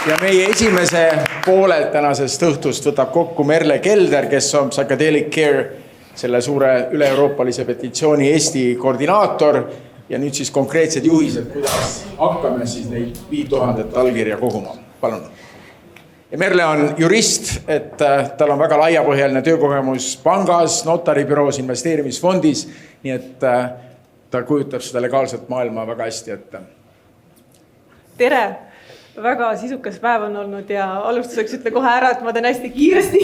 Ja meie esimese poolelt tänasest õhtust võtab kokku Merle Kelder, kes on Psychedelic Care, selle suure üle-euroopalise petitsiooni Eesti koordinaator. Ja nüüd siis konkreetsed juhised, kuidas hakkame siis neid 5000 allkirja koguma. Palun. Ja Merle on jurist, et tal on väga laiapõhjaline töökogemus pangas, notaribüroos, investeerimisfondis, nii et ta kujutab seda legaalset maailma väga hästi ette. Tere! Väga sisukas päev on olnud ja alustuseks ütle kohe ära, et ma teen hästi kiiresti,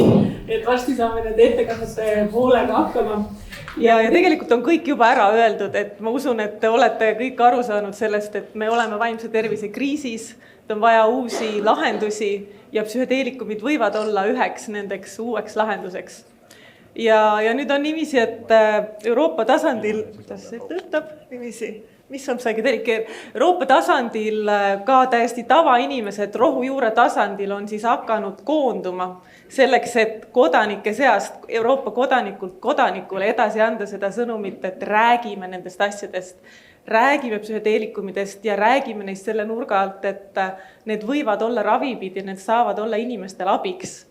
et varsti saame nende ettekannete poolega hakkama. Ja tegelikult on kõik juba ära öeldud, et ma usun, et te olete kõik aru saanud sellest, et me oleme vaimse tervise kriisis, et on vaja uusi lahendusi ja psühhedeelikumid võivad olla üheks nendeks uueks lahenduseks. Ja nüüd on niiviisi, et Euroopa tasandil, kuidas see töötab niiviisi? Mis on Psychedelic Care? Euroopa tasandil ka täiesti tavainimesed rohujuure tasandil on siis hakanud koonduma selleks, et kodanike seast, Euroopa kodanikult kodanikule edasi anda seda sõnumit, et räägime nendest asjadest, räägime psühhedeelikumidest ja räägime neist selle nurga alt, et need võivad olla ravimid ja need saavad olla inimestel abiks.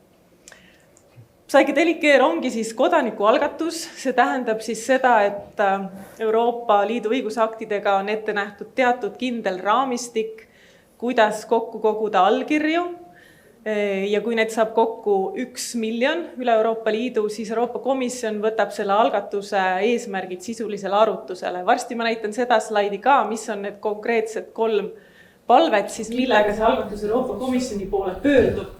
Psychedelic Care ongi siis kodanikualgatus, see tähendab siis seda, et Euroopa Liidu õigusaktidega on ette nähtud teatud kindel raamistik, kuidas kokku koguda allkirju ja kui need saab kokku 1 miljon üle Euroopa Liidu, siis Euroopa Komisjon võtab selle algatuse eesmärgid sisulisele arutusele. Varsti ma näitan seda slaidi ka, mis on need konkreetsed 3 palvet, siis millega see algatus Euroopa Komisjoni poole pöördub.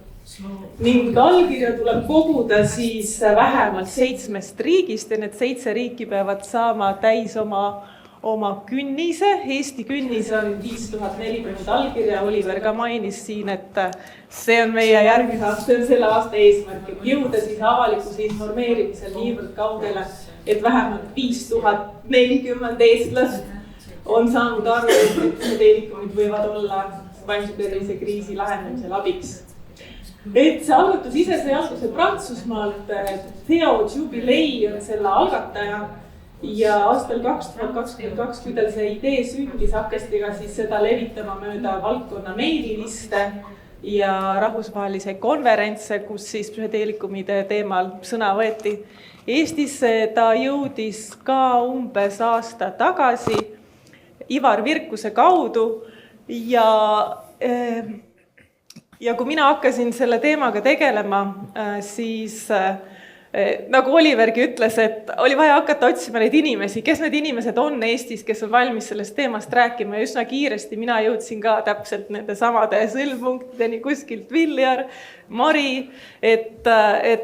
Ning allkirja tuleb koguda siis vähemalt 7 riigist ja need 7 riiki peavad saama täis oma künnise. Eesti künnis on 5040 allkirja. Oliver ka mainis siin, et see on meie järgmise aasta, selle aasta eesmärk, et jõuda siis avalikkuse informeerimisel niivõrd kaugele, et vähemalt 5040 eestlast on saanud aru, et psühhedeelikumid võivad olla vaimse tervise kriisi lahendamisel abiks. Et see algatus ise sai alguse Prantsusmaalt, Theo Jubilei on selle algataja ja aastal 2022, kui tal see idee sündis, hakkasti ka siis seda levitama mööda valdkonna meililiste ja rahvusvahelise konverentse, kus siis psühhedeelikumide teemal sõna võeti. Eestisse ta jõudis ka umbes aasta tagasi Ivar Virkuse kaudu ja kui mina hakkasin selle teemaga tegelema, siis nagu Olivergi ütles, et oli vaja hakata otsima neid inimesi, kes need inimesed on Eestis, kes on valmis sellest teemast rääkima ja üsna kiiresti mina jõudsin ka täpselt nende samade sõlmpunktideni kuskilt Viljar, Mari, et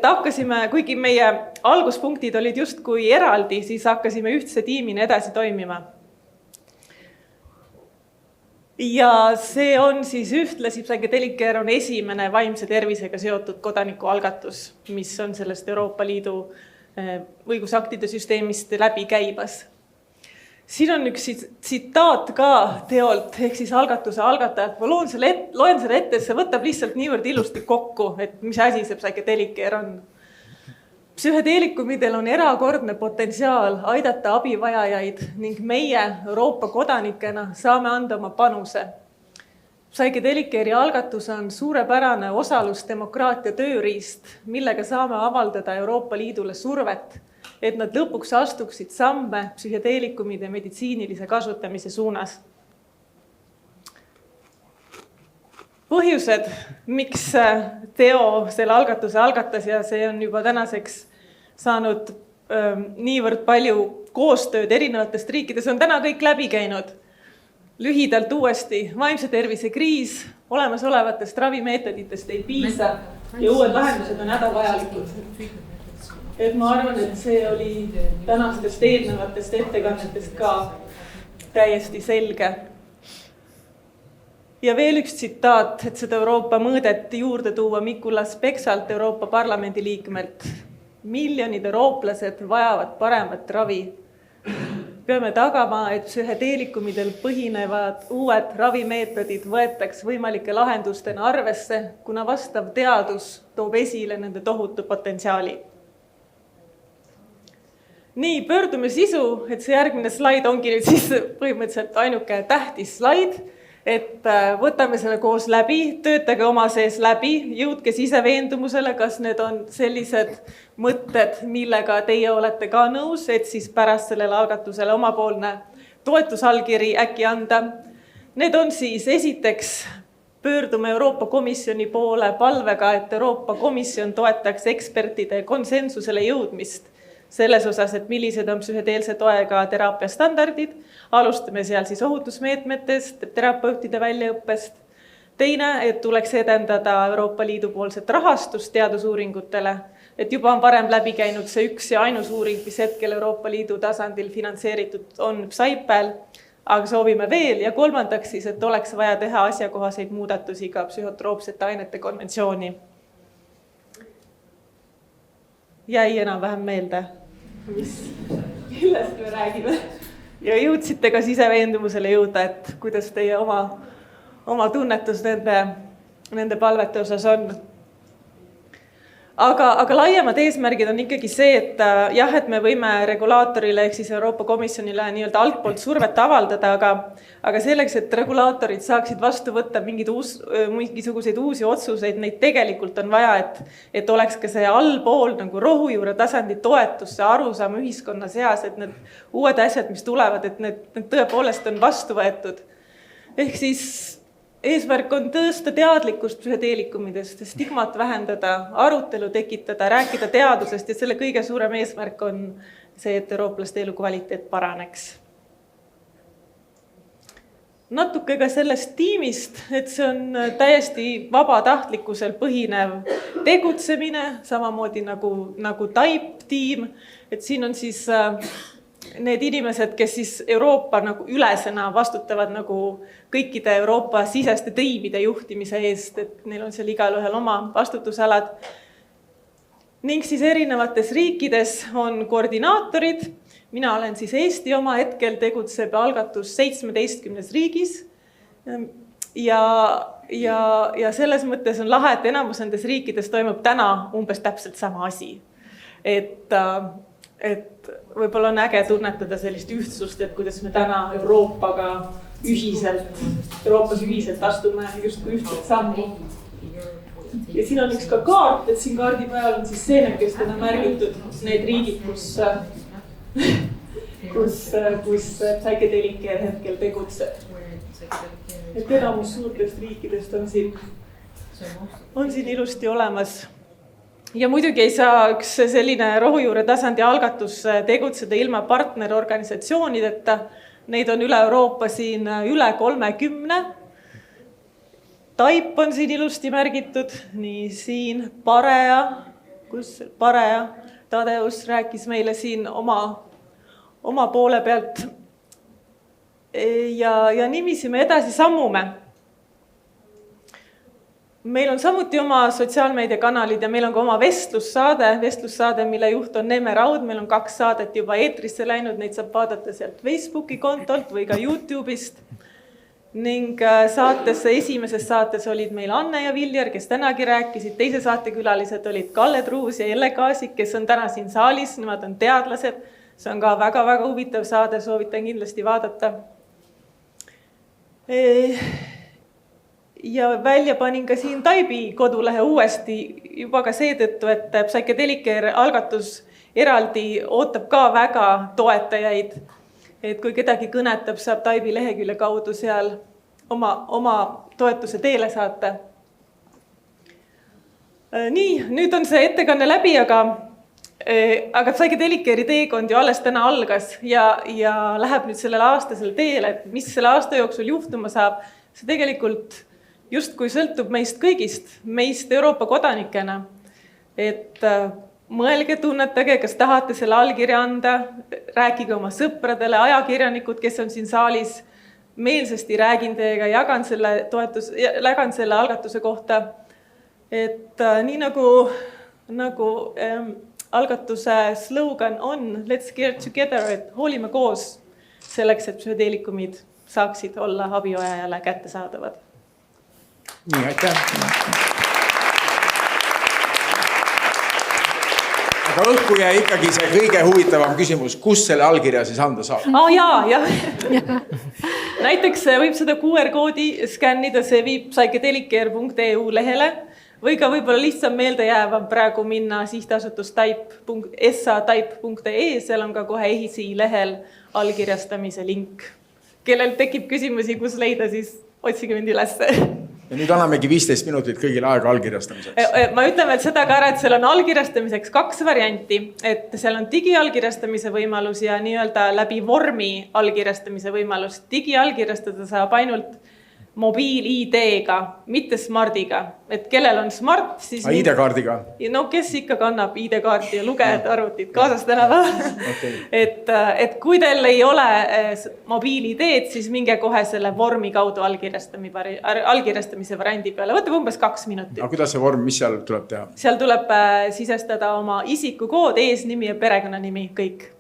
hakkasime, kuigi meie alguspunktid olid justkui eraldi, siis hakkasime ühtse tiimina edasi toimima. Ja see on siis ühtlasi Psychedelic Care on esimene vaimse tervisega seotud kodanikualgatus, mis on sellest Euroopa Liidu õigusaktide süsteemist läbi käibas. Siin on üks tsitaat ka teolt, ehk siis algatuse algatajalt. Ma loen selle ette, see võtab lihtsalt niivõrd ilusti kokku, et mis asi see Psychedelic Care on. Psühhedeelikumidel on erakordne potentsiaal aidata abivajajaid ning meie Euroopa kodanikena saame anda oma panuse. Psychedelic Care'i algatus on suurepärane osalusdemokraatia tööriist, millega saame avaldada Euroopa Liidule survet, et nad lõpuks astuksid samme psühhedeelikumide meditsiinilise kasutamise suunas. Põhjused, miks Theo selle algatuse algatas ja see on juba tänaseks saanud niivõrd palju koostööd erinevatest riikides, on täna kõik läbi käinud. Lühidalt uuesti, vaimse tervise kriis, olemasolevatest ravimeetoditest ei piisa ja uued lahendused on hädavajalikud. Et ma arvan, et see oli tänastest eelnevatest ettekannetest ka täiesti selge. Ja veel üks tsitaat, et seda Euroopa mõõdet juurde tuua Mikulas Peksalt Euroopa Parlamendi liikmelt. Miljonid eurooplased vajavad paremat ravi. Peame tagama, et psühhedeelikumidel põhinevad uued ravimeetodid võetaks võimalike lahendustena arvesse, kuna vastav teadus toob esile nende tohutu potentsiaali. Nii, pöördume sisu, et see järgmine slaid ongi nüüd siis põhimõtteliselt ainuke tähtis slaid. et võtame selle koos läbi, töötage oma sees läbi, jõudke sise veendumusele, kas need on sellised mõtted, millega teie olete ka nõus, et siis pärast sellele algatusele omapoolne toetusallkiri äkki anda. Need on siis esiteks pöördume Euroopa Komisjoni poole palvega, et Euroopa Komisjon toetaks ekspertide konsensusele jõudmist selles osas, et millised on psühhedeelse toega teraapia standardid. Alustame seal siis ohutusmeetmetest, terapeutide väljaõppest. Teine, et tuleks edendada Euroopa Liidu poolset rahastust teadusuuringutele, et juba on varem läbi käinud see üks ja ainus uuring, mis hetkel Euroopa Liidu tasandil finantseeritud on PSYPE-l, aga soovime veel. Ja kolmandaks siis, et oleks vaja teha asjakohaseid muudatusi ka psühhotroopsete ainete konventsiooni. Jäi enam-vähem meelde, millest me räägime. Ja jõudsite ka siseveendumusele jõuda, et kuidas teie oma tunnetus nende palvete osas on. Aga laiemad eesmärgid on ikkagi see, et jah, et me võime regulaatorile ehk siis Euroopa Komisjonile nii-öelda altpoolt survet avaldada, aga selleks, et regulaatorid saaksid vastu võtta mingisuguseid uusi otsuseid, neid tegelikult on vaja, et oleks ka see allpool nagu rohujuure tasandi toetus, see arusaam ühiskonna seas, et need uued asjad, mis tulevad, et need tõepoolest on vastu võetud. Ehk siis eesmärk on tõsta teadlikkust psühhedeelikumidest, stigmat vähendada, arutelu tekitada, rääkida teadusest ja selle kõige suurem eesmärk on see, et eurooplaste elukvaliteet paraneks. Natuke ka sellest tiimist, et see on täiesti vabatahtlikkusel põhinev tegutsemine, samamoodi nagu Type tiim, et siin on siis need inimesed, kes siis Euroopa nagu ülesena vastutavad nagu kõikide Euroopa siseste tiimide juhtimise eest, et neil on seal igal ühel oma vastutusalad. Ning siis erinevates riikides on koordinaatorid. Mina olen siis Eesti oma, hetkel tegutseb algatus 17 riigis. Ja selles mõttes on lahe, et enamus nendes riikides toimub täna umbes täpselt sama asi. Et võib-olla on äge tunnetada sellist ühtsust, et kuidas me täna Euroopas ühiselt astume justkui ühtset sammu. Ja siin on üks ka kaart, et siin kaardi peal on siis seenekestena märgitud need riigid, kus Psychedelic Care hetkel tegutseb. Et enamus suurtest riikidest on siin ilusti olemas. Ja muidugi ei saa üks selline rohujuure tasandi algatus tegutseda ilma partnerorganisatsioonideta. Neid on üle Euroopa siin üle 30. Type on siin ilusti märgitud, nii siin Parea, Tadeus rääkis meile siin oma poole pealt. Ja nimisi me edasi sammume. Meil on samuti oma sotsiaalmeediakanalid ja meil on ka oma vestlussaade, mille juht on Neeme Raud. Meil on 2 saadet juba eetrisse läinud, neid saab vaadata sealt Facebooki kontolt või ka YouTube'ist. Ning esimeses saates olid meil Anne ja Viljar, kes tänagi rääkisid. Teise saatekülalised olid Kalle Truus ja Elle Kaasik, kes on täna siin saalis. Nemad on teadlased. See on ka väga-väga huvitav saade, soovitan kindlasti vaadata. Ja välja panin ka siin Taibi kodulehe uuesti juba ka seetõttu, et Psychedelic Care algatus eraldi ootab ka väga toetajaid. Et kui kedagi kõnetab, saab Taibi lehekülje kaudu seal oma toetuse teele saata. Nii, nüüd on see ettekanne läbi, aga Psychedelic Care'i teekond ju alles täna algas ja läheb nüüd sellel aastasel teele, et mis selle aasta jooksul juhtuma saab, see tegelikult justkui sõltub meist kõigist, meist Euroopa kodanikena. Et mõelge, tunnetage, kas tahate selle allkirja anda, rääkige oma sõpradele, ajakirjanikud, kes on siin saalis, meelsasti räägin teiega, jagan selle algatuse kohta. Et nii nagu algatuse slogan on Let's Care Together, et hoolime koos selleks, et psühhedeelikumid saaksid olla abivajajale kättesaadavad. Nii, aitäh. Aga õhku jäi ikkagi see kõige huvitavam küsimus, kus selle allkirja siis anda saab? Jaa. näiteks võib seda QR-koodi skännida, see viib psychedelicare.eu lehele või ka võib-olla lihtsam meelde jäävam praegu minna sihtasutustype.sa.type.ee, seal on ka kohe EHIS-i lehel allkirjastamise link. Kellel tekib küsimusi, kus leida, siis otsige mind üles. Ja nüüd annamegi 15 minutit kõigile aega allkirjastamiseks. Ma ütlen veel seda ka ära, et seal on allkirjastamiseks 2 varianti, et seal on digiallkirjastamise võimalus ja nii-öelda läbi vormi allkirjastamise võimalus. Digiallkirjastada saab ainult mobiil-ID-ga, mitte smardiga. Et kellel on smart, siis... ID-kaardiga? No kes ikka kannab ID-kaarti ja lugejad arvutid kaasas tänava. Et kui teil ei ole mobiil-ID-d, siis minge kohe selle vormi kaudu allkirjastamise variandi peale. Võtab umbes 2 minutit. Aga kuidas see vorm, mis seal tuleb teha? Seal tuleb sisestada oma isikukood, eesnimi ja perekonnanimi, kõik.